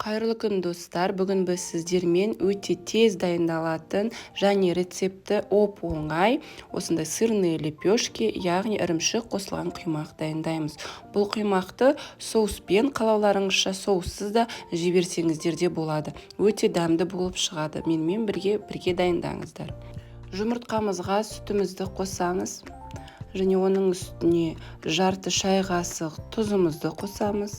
Қайырлы күн достар, бүгін біз сіздермен өте тез дайындалатын және рецепті оп-оңай осындай сырные лепешки, яғни ірімшік қосылған құймақ дайындаймыз. Бұл құймақты соуспен, қалауларыңызша соуссыз да жіберсеңіздер де болады. Өте дәмді болып шығады. Менімен бірге дайындаңыздар. Жұмыртқамызға сүтімізді қосамыз және оның үстіне жарты шай қасық тұзымызды қосамыз.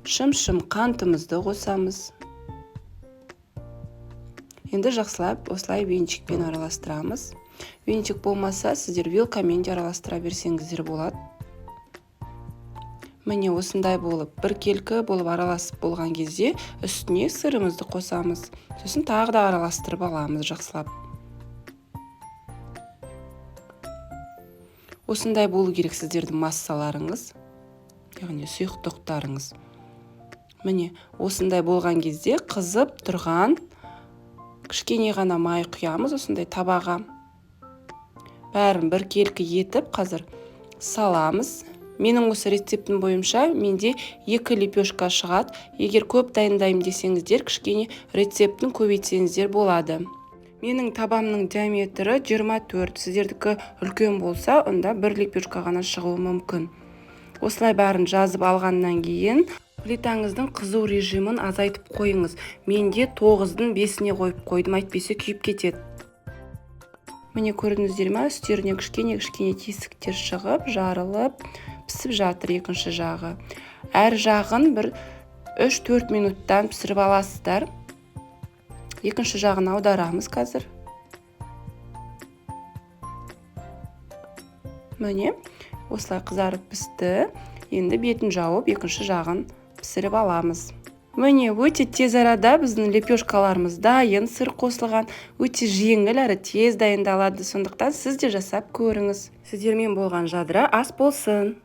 Шым-шым қантымызды қосамыз. Енді жақсылап осылай венчикпен араластырамыз. Венчик болмаса, сіздер вилкамен де араластыра берсеңіздер болады. Міне осындай болып, біркелкі болып араласып болған кезде үстіне сырымызды қосамыз. Сосын тағы да араластырып аламыз жақсылап. Осындай болу керек сіздердің массаларыңыз, яғни сұйықтықтарыңыз. Міне, осындай болған кезде қызып тұрған кішкене ғана май құямыз осындай табаға. Бәрін біркелкі етіп қазір саламыз. Менің осы рецептім бойынша менде 2 лепешка шығады. Егер көп дайындаймын десеңіздер, кішкене рецептін көбейтсеңіздер болады. Менің табамның диаметрі 24. Сіздердікі үлкен болса, онда 1 лепешка ғана шығуы мүмкін. Осылай бәрін жазып алғаннан кейін плитаңыздың қызу режимін азайтып қойыңыз. Менде 9-дың 5-іне қойып қойдым, әйтпесе күйіп кетеді. Міне көрдіңіздер ме, үстеріне кішкене тесіктер шығып, жарылып, пісіп жатыр екінші жағы. Әр жағын бір 3-4 минуттан пісіріп аласыздар. Екінші жағын аударамыз қазір. Міне, осылай қызарып пісті. Енді бетін жауып, екінші жағын пісіріп аламыз. Міне өте тез арада біздің лепешкаларымыз дайын, сыр қосылған, өте жеңіл әрі тез дайындалады. Сондықтан сіз де жасап көріңіз. Сіздермен болған жадыра ас болсын.